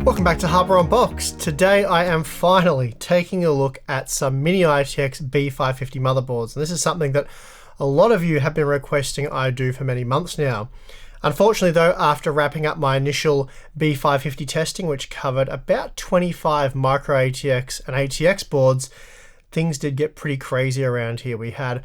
Welcome back to Hardware Unboxed. Today I am finally taking a look at some Mini-ITX B550 motherboards, and this is something that a lot of you have been requesting I do for many months now. Unfortunately though, after wrapping up my initial B550 testing, which covered about 25 micro ATX and ATX boards, things did get pretty crazy around here. We had,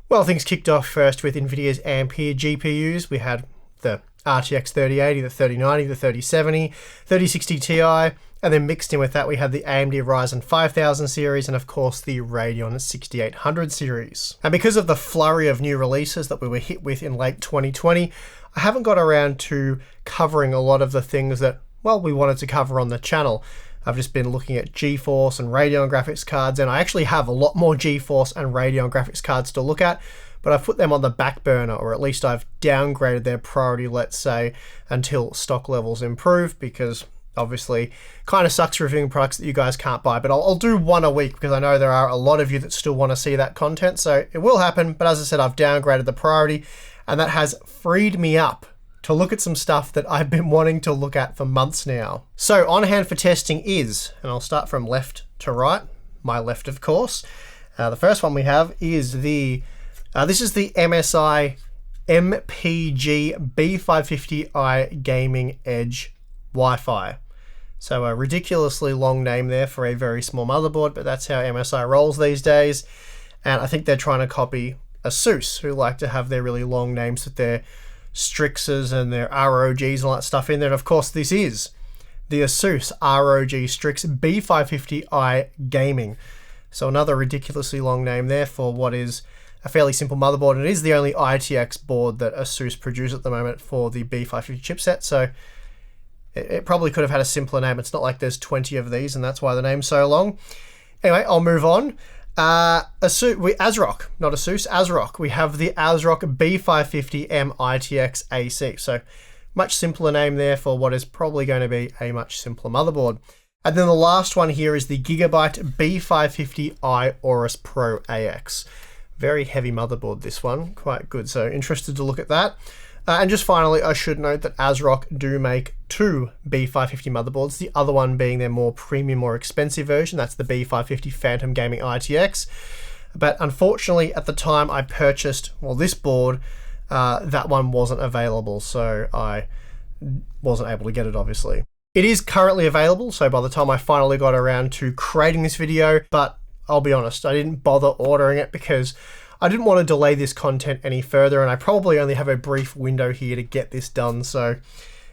well, things kicked off first with NVIDIA's Ampere GPUs. We had the RTX 3080, the 3090, the 3070, 3060 Ti, and then mixed in with that we had the AMD Ryzen 5000 series and of course the Radeon 6800 series. And because of the flurry of new releases that we were hit with in late 2020, I haven't got around to covering a lot of the things that, well, we wanted to cover on the channel. I've just been looking at GeForce and Radeon graphics cards, and I actually have a lot more GeForce and Radeon graphics cards to look at, but I've put them on the back burner, or at least I've downgraded their priority, let's say, until stock levels improve, because obviously kind of sucks reviewing products that you guys can't buy. But I'll do one a week because I know there are a lot of you that still want to see that content, so it will happen. But as I said, I've downgraded the priority, and that has freed me up to look at some stuff that I've been wanting to look at for months now. So on hand for testing is, and I'll start from left to right, my left of course. The first one we have is the this is the MSI MPG B550i Gaming Edge Wi-Fi. So a ridiculously long name there for a very small motherboard, but that's how MSI rolls these days. And I think they're trying to copy Asus, who like to have their really long names with their Strixes and their ROGs and all that stuff in there. And of course this is the Asus ROG Strix B550i Gaming. So another ridiculously long name there for what is a fairly simple motherboard, and it is the only ITX board that Asus produce at the moment for the B550 chipset, so it probably could have had a simpler name. It's not like there's 20 of these, and that's why the name's so long. Anyway, I'll move on. Asrock, not Asus, Asrock. We have the Asrock B550M-ITX AC, so much simpler name there for what is probably going to be a much simpler motherboard. And then the last one here is the Gigabyte B550i Aorus Pro AX. Very heavy motherboard, this one, quite good, so interested to look at that. And just finally, I should note that Asrock do make two B550 motherboards, the other one being their more premium, more expensive version. That's the B550 Phantom Gaming ITX. But unfortunately, at the time I purchased, well, this board, that one wasn't available, so I wasn't able to get it, obviously. It is currently available, so by the time I finally got around to creating this video, but I'll be honest, I didn't bother ordering it because I didn't want to delay this content any further, and I probably only have a brief window here to get this done, so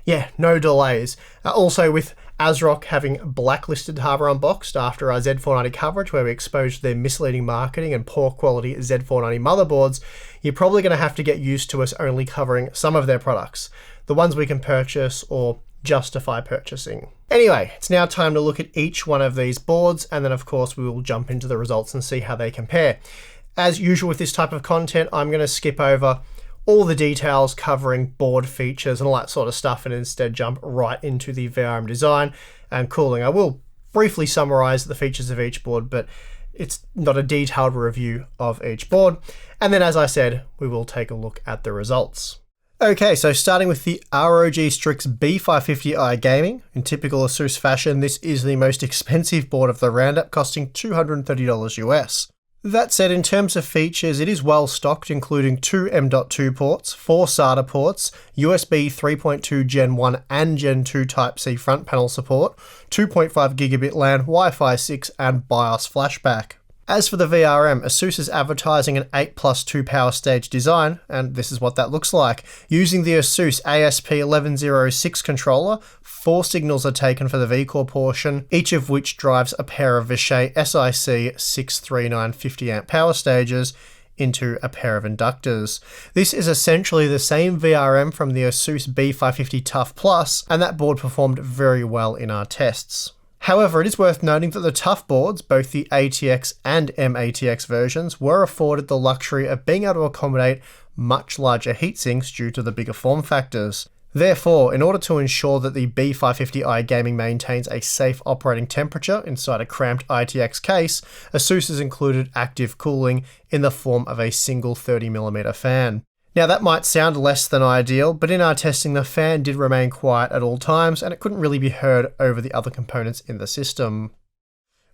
yeah, no delays. Also with Asrock having blacklisted Hardware Unboxed after our Z490 coverage, where we exposed their misleading marketing and poor quality Z490 motherboards, you're probably going to have to get used to us only covering some of their products, the ones we can purchase or justify purchasing. Anyway, it's now time to look at each one of these boards, and then of course we will jump into the results and see how they compare. As usual with this type of content, I'm going to skip over all the details covering board features and all that sort of stuff, and instead jump right into the VRM design and cooling. I will briefly summarize the features of each board, but it's not a detailed review of each board. And then, as I said, we will take a look at the results. Okay, so starting with the ROG Strix B550i Gaming. In typical Asus fashion, this is the most expensive board of the roundup, costing $230 US. That said, in terms of features, it is well stocked, including two M.2 ports, 4 SATA ports, USB 3.2 Gen 1 and Gen 2 Type-C front panel support, 2.5 gigabit LAN, Wi-Fi 6 and BIOS flashback. As for the VRM, Asus is advertising an 8+2 power stage design, and this is what that looks like. Using the Asus ASP1106 controller, 4 signals are taken for the V-Core portion, each of which drives a pair of Vishay SiC 639 50A power stages into a pair of inductors. This is essentially the same VRM from the Asus B550 Tough Plus, and that board performed very well in our tests. However, it is worth noting that the Tough boards, both the ATX and M-ATX versions, were afforded the luxury of being able to accommodate much larger heatsinks due to the bigger form factors. Therefore, in order to ensure that the B550i Gaming maintains a safe operating temperature inside a cramped ITX case, Asus has included active cooling in the form of a single 30mm fan. Now that might sound less than ideal, but in our testing the fan did remain quiet at all times and it couldn't really be heard over the other components in the system.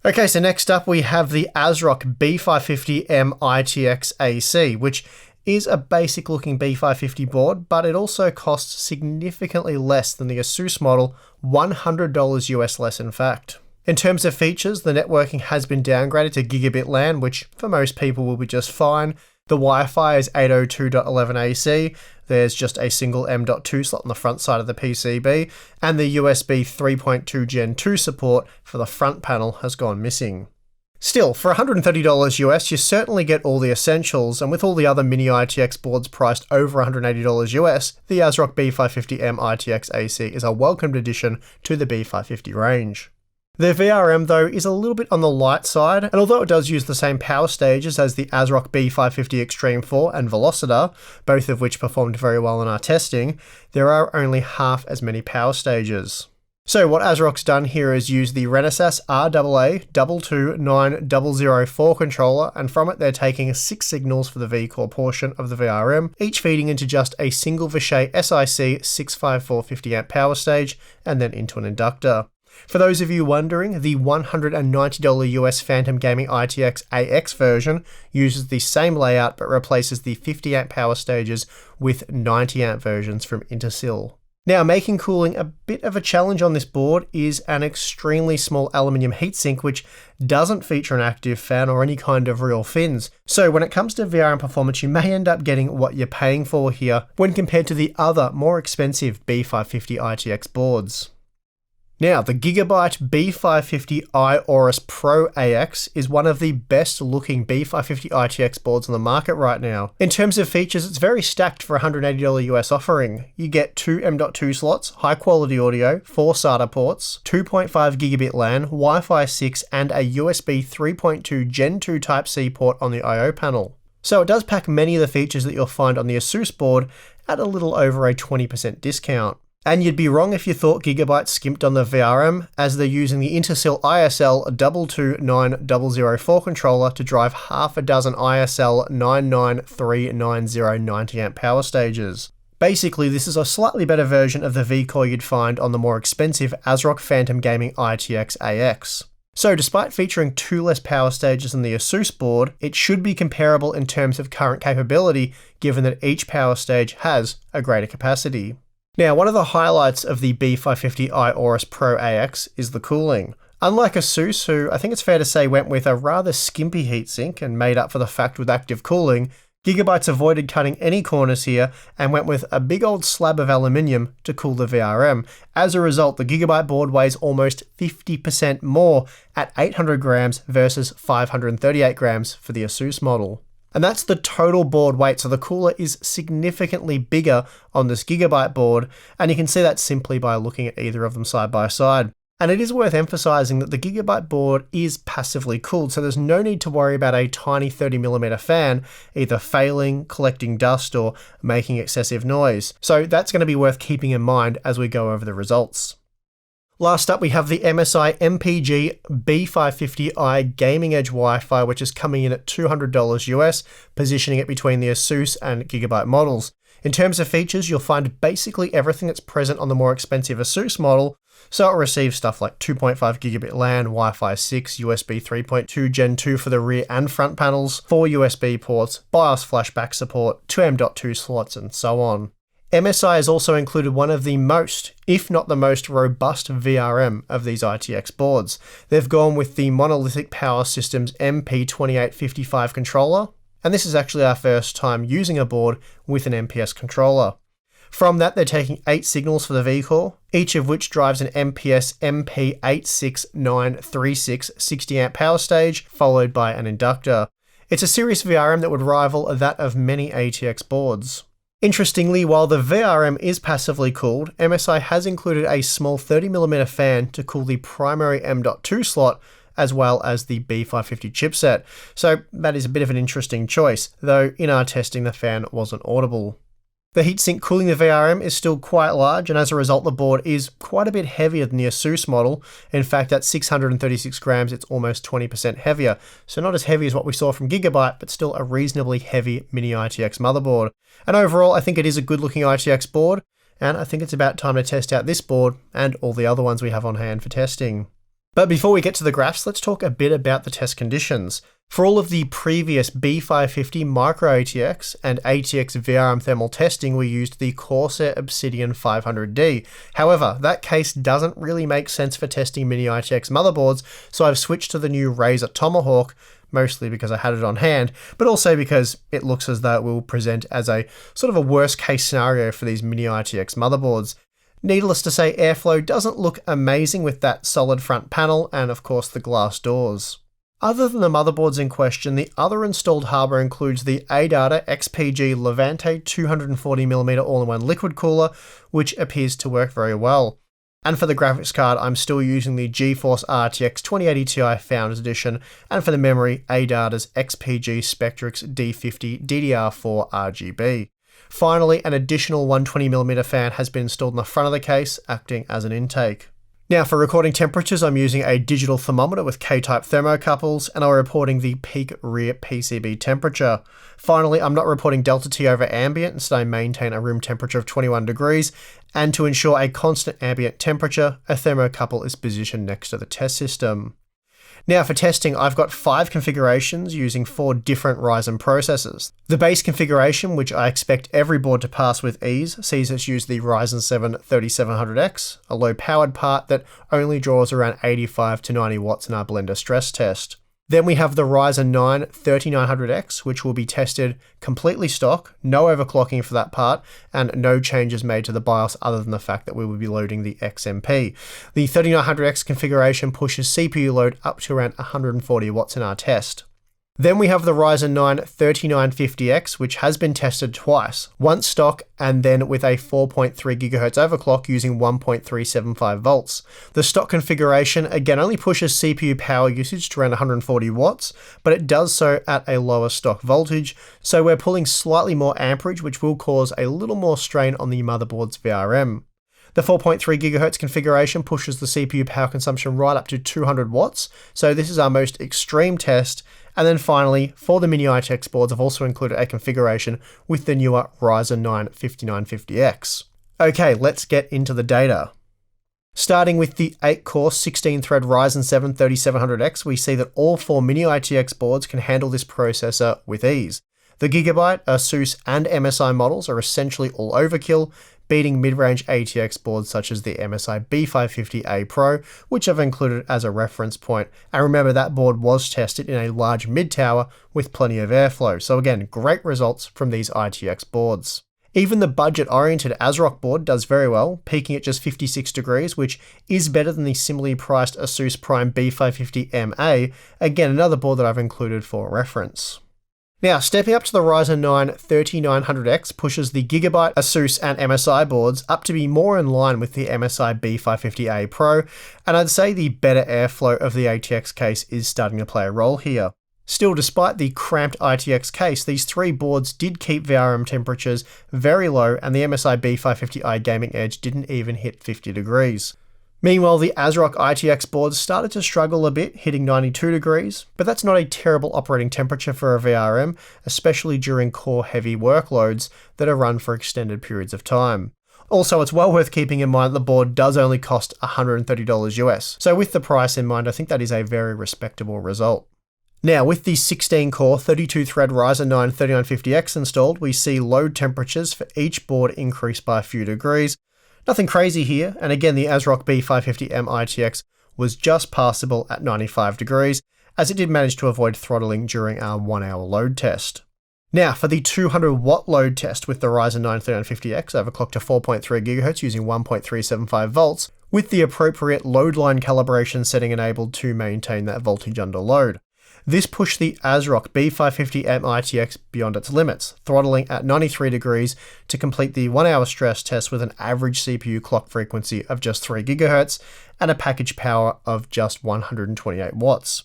Okay, so next up we have the Asrock B550M-ITX AC, which is a basic looking B550 board, but it also costs significantly less than the Asus model, $100 US less in fact. In terms of features, the networking has been downgraded to Gigabit LAN, which for most people will be just fine. The Wi-Fi is 802.11ac, there's just a single M.2 slot on the front side of the PCB, and the USB 3.2 Gen 2 support for the front panel has gone missing. Still, for $130 US, you certainly get all the essentials, and with all the other Mini-ITX boards priced over $180 US, the Asrock B550M-ITX AC is a welcomed addition to the B550 range. The VRM though is a little bit on the light side, and although it does use the same power stages as the Asrock B550 Extreme 4 and Velociter, both of which performed very well in our testing, there are only half as many power stages. So what Asrock's done here is use the Renesas RAA 22900 controller, and from it they're taking 6 signals for the V-Core portion of the VRM, each feeding into just a single Vishay SiC 654 50A power stage, and then into an inductor. For those of you wondering, the $190 US Phantom Gaming ITX AX version uses the same layout but replaces the 50A power stages with 90A versions from Intersil. Now, making cooling a bit of a challenge on this board is an extremely small aluminium heatsink which doesn't feature an active fan or any kind of real fins. So when it comes to VRM performance, you may end up getting what you're paying for here when compared to the other more expensive B550 ITX boards. Now, the Gigabyte B550 Aorus Pro AX is one of the best looking B550 ITX boards on the market right now. In terms of features, it's very stacked for a $180 US offering. You get 2 M.2 slots, high quality audio, 4 SATA ports, 2.5 gigabit LAN, Wi-Fi 6, and a USB 3.2 Gen 2 Type-C port on the I/O panel. So it does pack many of the features that you'll find on the Asus board at a little over a 20% discount. And you'd be wrong if you thought Gigabyte skimped on the VRM, as they're using the Intersil ISL 22900 controller to drive half a dozen ISL 99390 90A power stages. Basically, this is a slightly better version of the V-Core you'd find on the more expensive Asrock Phantom Gaming ITX AX. So despite featuring 2 less power stages than the Asus board, it should be comparable in terms of current capability, given that each power stage has a greater capacity. Now, one of the highlights of the B550 Aorus Pro AX is the cooling. Unlike Asus, who I think it's fair to say went with a rather skimpy heatsink and made up for the fact with active cooling, Gigabyte's avoided cutting any corners here and went with a big old slab of aluminium to cool the VRM. As a result, the Gigabyte board weighs almost 50% more at 800 grams versus 538 grams for the Asus model. And that's the total board weight, so the cooler is significantly bigger on this Gigabyte board, and you can see that simply by looking at either of them side by side. And it is worth emphasizing that the Gigabyte board is passively cooled, so there's no need to worry about a tiny 30mm fan either failing, collecting dust, or making excessive noise. So that's going to be worth keeping in mind as we go over the results. Last up, we have the MSI MPG B550i Gaming Edge Wi-Fi, which is coming in at $200 US, positioning it between the Asus and Gigabyte models. In terms of features, you'll find basically everything that's present on the more expensive Asus model, so it receives stuff like 2.5 gigabit LAN, Wi-Fi 6, USB 3.2 Gen 2 for the rear and front panels, 4 USB ports, BIOS flashback support, 2 M.2 slots, and so on. MSI has also included one of the most, if not the most robust VRM of these ITX boards. They've gone with the Monolithic Power Systems MP2855 controller, and this is actually our first time using a board with an MPS controller. From that, they're taking 8 signals for the V-Core, each of which drives an MPS MP86936 60A power stage, followed by an inductor. It's a serious VRM that would rival that of many ATX boards. Interestingly, while the VRM is passively cooled, MSI has included a small 30mm fan to cool the primary M.2 slot, as well as the B550 chipset. So that is a bit of an interesting choice, though in our testing the fan wasn't audible. The heatsink cooling the VRM is still quite large, and as a result the board is quite a bit heavier than the Asus model. In fact, at 636 grams it's almost 20% heavier, so not as heavy as what we saw from Gigabyte, but still a reasonably heavy Mini-ITX motherboard. And overall I think it is a good looking ITX board, and I think it's about time to test out this board and all the other ones we have on hand for testing. But before we get to the graphs, let's talk a bit about the test conditions. For all of the previous B550 Micro ATX and ATX VRM thermal testing, we used the Corsair Obsidian 500D. However, that case doesn't really make sense for testing Mini-ITX motherboards, so I've switched to the new Razer Tomahawk, mostly because I had it on hand, but also because it looks as though it will present as a sort of a worst case scenario for these Mini-ITX motherboards. Needless to say, airflow doesn't look amazing with that solid front panel and of course the glass doors. Other than the motherboards in question, the other installed hardware includes the ADATA XPG Levante 240mm all-in-one liquid cooler, which appears to work very well. And for the graphics card, I'm still using the GeForce RTX 2080 Ti Founders Edition, and for the memory, ADATA's XPG Spectrix D50 DDR4 RGB. Finally, an additional 120mm fan has been installed in the front of the case, acting as an intake. Now for recording temperatures, I'm using a digital thermometer with K-type thermocouples, and I'm reporting the peak rear PCB temperature. Finally, I'm not reporting delta T over ambient, instead I maintain a room temperature of 21 degrees, and to ensure a constant ambient temperature, a thermocouple is positioned next to the test system. Now for testing, I've got 5 configurations using 4 different Ryzen processors. The base configuration, which I expect every board to pass with ease, sees us use the Ryzen 7 3700X, a low-powered part that only draws around 85 to 90 watts in our Blender stress test. Then we have the Ryzen 9 3900X, which will be tested completely stock, no overclocking for that part, and no changes made to the BIOS other than the fact that we will be loading the XMP. The 3900X configuration pushes CPU load up to around 140 watts in our test. Then we have the Ryzen 9 3950X, which has been tested twice, once stock and then with a 4.3 GHz overclock using 1.375 volts. The stock configuration again only pushes CPU power usage to around 140 watts, but it does so at a lower stock voltage, so we're pulling slightly more amperage, which will cause a little more strain on the motherboard's VRM. The 4.3 GHz configuration pushes the CPU power consumption right up to 200 watts, so this is our most extreme test. And then finally, for the Mini-ITX boards, I've also included a configuration with the newer Ryzen 9 5950X. Okay, let's get into the data. Starting with the 8-core 16-thread Ryzen 7 3700X, we see that all 4 Mini-ITX boards can handle this processor with ease. The Gigabyte, Asus, and MSI models are essentially all overkill, beating mid-range ATX boards such as the MSI B550A Pro, which I've included as a reference point. And remember, that board was tested in a large mid-tower with plenty of airflow, so again, great results from these ITX boards. Even the budget-oriented Asrock board does very well, peaking at just 56 degrees, which is better than the similarly priced Asus Prime B550M-A, again another board that I've included for reference. Now, stepping up to the Ryzen 9 3900X pushes the Gigabyte, Asus, and MSI boards up to be more in line with the MSI B550A Pro, and I'd say the better airflow of the ATX case is starting to play a role here. Still, despite the cramped ITX case, these 3 boards did keep VRM temperatures very low, and the MSI B550i Gaming Edge didn't even hit 50 degrees. Meanwhile, the Asrock ITX boards started to struggle a bit, hitting 92 degrees, but that's not a terrible operating temperature for a VRM, especially during core-heavy workloads that are run for extended periods of time. Also, it's well worth keeping in mind that the board does only cost $130 US, so with the price in mind, I think that is a very respectable result. Now, with the 16-core 32-thread Ryzen 9 3950X installed, we see load temperatures for each board increase by a few degrees. Nothing crazy here, and again the Asrock B550M-ITX was just passable at 95 degrees, as it did manage to avoid throttling during our 1-hour load test. Now for the 200 watt load test with the Ryzen 9 3950X overclocked to 4.3 GHz using 1.375 volts, with the appropriate load line calibration setting enabled to maintain that voltage under load. This pushed the Asrock B550M-ITX beyond its limits, throttling at 93 degrees to complete the 1-hour stress test with an average CPU clock frequency of just 3 GHz and a package power of just 128 watts.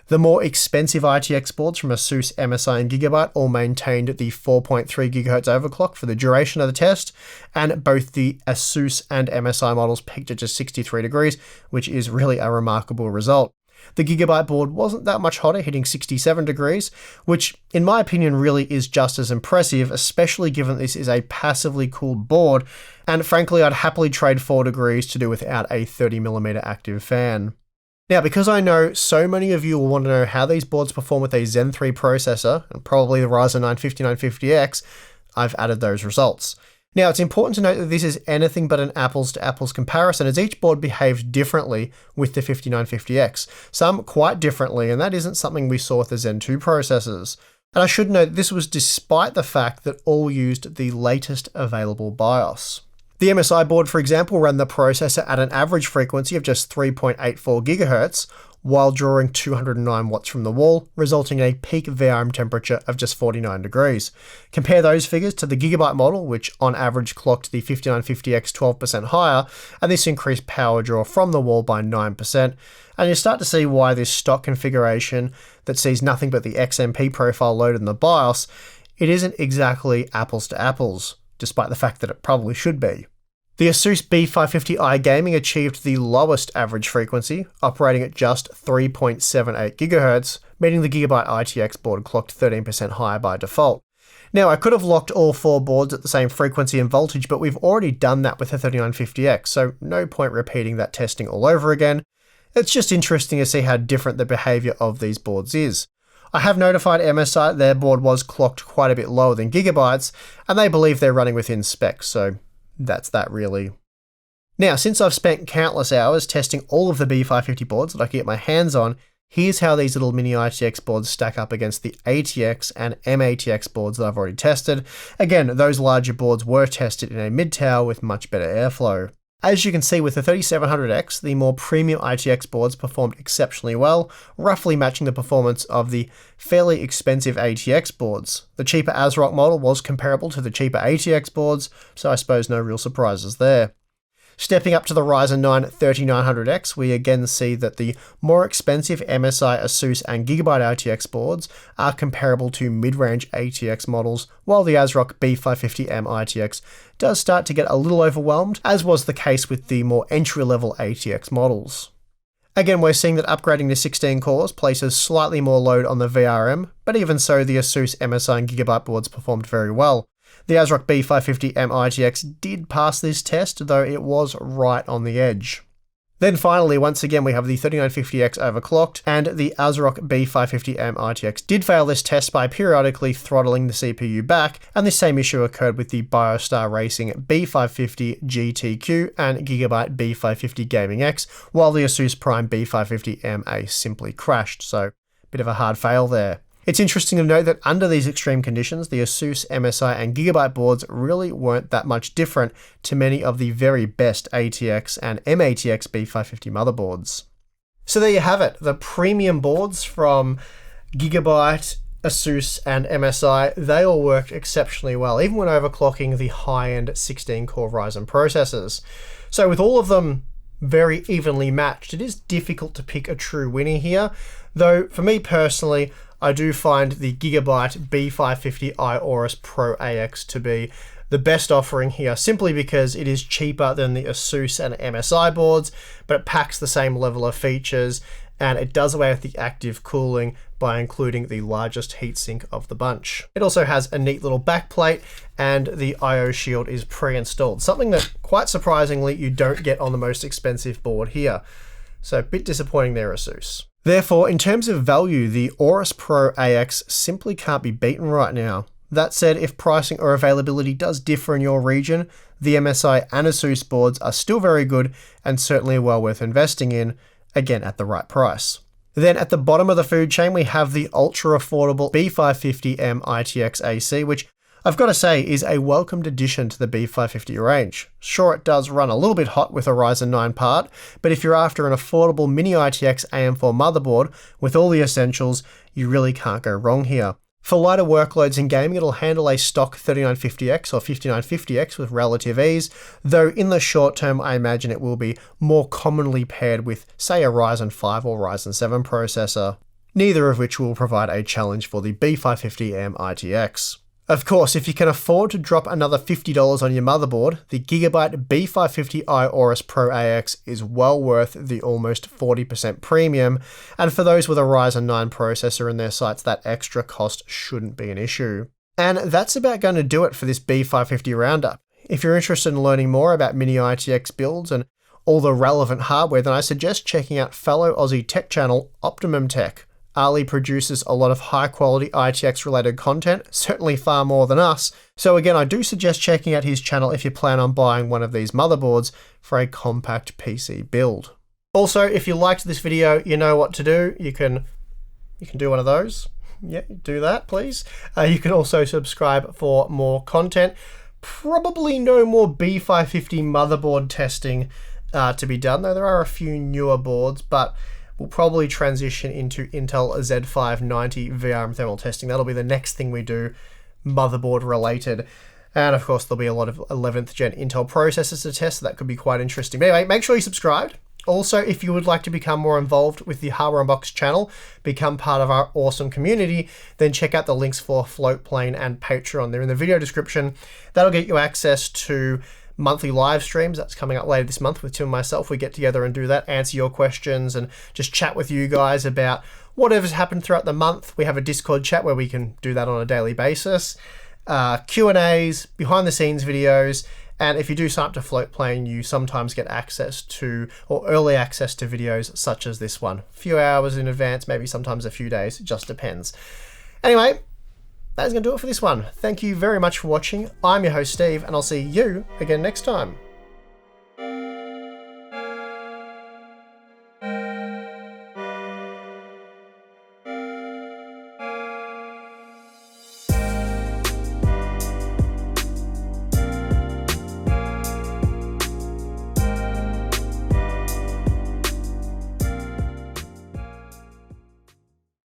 The more expensive ITX boards from Asus, MSI and Gigabyte all maintained the 4.3 GHz overclock for the duration of the test, and both the Asus and MSI models peaked at just 63 degrees, which is really a remarkable result. The Gigabyte board wasn't that much hotter, hitting 67 degrees, which in my opinion really is just as impressive, especially given this is a passively cooled board, and frankly I'd happily trade 4 degrees to do without a 30mm active fan. Now, because I know so many of you will want to know how these boards perform with a Zen 3 processor, and probably the Ryzen 9 5950X, I've added those results. Now, it's important to note that this is anything but an apples-to-apples comparison, as each board behaves differently with the 5950X, some quite differently, and that isn't something we saw with the Zen 2 processors. And I should note this was despite the fact that all used the latest available BIOS. The MSI board, for example, ran the processor at an average frequency of just 3.84 GHz, while drawing 209 watts from the wall, resulting in a peak VRM temperature of just 49 degrees. Compare those figures to the Gigabyte model, which on average clocked the 5950X 12% higher, and this increased power draw from the wall by 9%. And you start to see why this stock configuration that sees nothing but the XMP profile loaded in the BIOS, it isn't exactly apples to apples, despite the fact that it probably should be. The Asus B550i Gaming achieved the lowest average frequency, operating at just 3.78 GHz, meaning the Gigabyte ITX board clocked 13% higher by default. Now, I could have locked all 4 boards at the same frequency and voltage, but we've already done that with the 3950X, so no point repeating that testing all over again. It's just interesting to see how different the behavior of these boards is. I have notified MSI their board was clocked quite a bit lower than Gigabyte's, and they believe they're running within specs, so that's that really. Now, since I've spent countless hours testing all of the B550 boards that I can get my hands on, here's how these little Mini-ITX boards stack up against the ATX and M-ATX boards that I've already tested. Again, those larger boards were tested in a mid-tower with much better airflow. As you can see with the 3700X, the more premium ITX boards performed exceptionally well, roughly matching the performance of the fairly expensive ATX boards. The cheaper Asrock model was comparable to the cheaper ATX boards, so I suppose no real surprises there. Stepping up to the Ryzen 9 3900X, we again see that the more expensive MSI, Asus and Gigabyte ITX boards are comparable to mid-range ATX models, while the Asrock B550M-ITX does start to get a little overwhelmed, as was the case with the more entry-level ATX models. Again, we're seeing that upgrading to 16 cores places slightly more load on the VRM, but even so, the Asus, MSI and Gigabyte boards performed very well. The Asrock B550M-ITX did pass this test, though it was right on the edge. Then finally, once again, we have the 3950X overclocked, and the Asrock B550M-ITX did fail this test by periodically throttling the CPU back, and the same issue occurred with the BioStar Racing B550 GTQ and Gigabyte B550 Gaming X, while the Asus Prime B550MA simply crashed, so bit of a hard fail there. It's interesting to note that under these extreme conditions, the Asus, MSI and Gigabyte boards really weren't that much different to many of the very best ATX and M-ATX B550 motherboards. So there you have it, the premium boards from Gigabyte, Asus and MSI, they all worked exceptionally well, even when overclocking the high-end 16-core Ryzen processors. So with all of them very evenly matched, it is difficult to pick a true winner here, though for me personally, I do find the Gigabyte B550 Aorus Pro AX to be the best offering here, simply because it is cheaper than the Asus and MSI boards, but it packs the same level of features, and it does away with the active cooling by including the largest heatsink of the bunch. It also has a neat little backplate, and the I/O shield is pre-installed, something that, quite surprisingly, you don't get on the most expensive board here. So a bit disappointing there, Asus. Therefore, in terms of value, the Aorus Pro AX simply can't be beaten right now. That said, if pricing or availability does differ in your region, the MSI and Asus boards are still very good and certainly well worth investing in, again at the right price. Then at the bottom of the food chain, we have the ultra affordable B550M-ITX AC, which I've got to say is a welcomed addition to the B550 range. Sure, it does run a little bit hot with a Ryzen 9 part, but if you're after an affordable Mini-ITX AM4 motherboard with all the essentials, you really can't go wrong here. For lighter workloads in gaming, it'll handle a stock 3950X or 5950X with relative ease, though in the short term, I imagine it will be more commonly paired with, say, a Ryzen 5 or Ryzen 7 processor. neither of which will provide a challenge for the B550M-ITX. Of course, if you can afford to drop another $50 on your motherboard, the Gigabyte B550 Aorus Pro AX is well worth the almost 40% premium, and for those with a Ryzen 9 processor in their sights, that extra cost shouldn't be an issue. And that's about going to do it for this B550 roundup. If you're interested in learning more about Mini-ITX builds and all the relevant hardware, then I suggest checking out fellow Aussie tech channel Optimum Tech. Ali produces a lot of high quality ITX related content, certainly far more than us. So again, I do suggest checking out his channel if you plan on buying one of these motherboards for a compact PC build. Also, if you liked this video, you know what to do. You can do one of those. Yeah, do that, please. You can also subscribe for more content. Probably no more B550 motherboard testing to be done, though there are a few newer boards, but we'll probably transition into Intel Z590 VRM thermal testing. That'll be the next thing we do, motherboard related. And of course, there'll be a lot of 11th gen Intel processors to test, so that could be quite interesting. But anyway, make sure you subscribed. Also, if you would like to become more involved with the Hardware Unboxed channel, become part of our awesome community, then check out the links for Floatplane and Patreon. They're in the video description. That'll get you access to monthly live streams. That's coming up later this month with Tim and myself. We get together and do that, answer your questions and just chat with you guys about whatever's happened throughout the month. We have a Discord chat where we can do that on a daily basis. Q&As, behind the scenes videos, and if you do sign up to Floatplane, you sometimes get access to, or early access to videos such as this one. A few hours in advance, maybe sometimes a few days, it just depends. Anyway, that is going to do it for this one. Thank you very much for watching. I'm your host, Steve, and I'll see you again next time.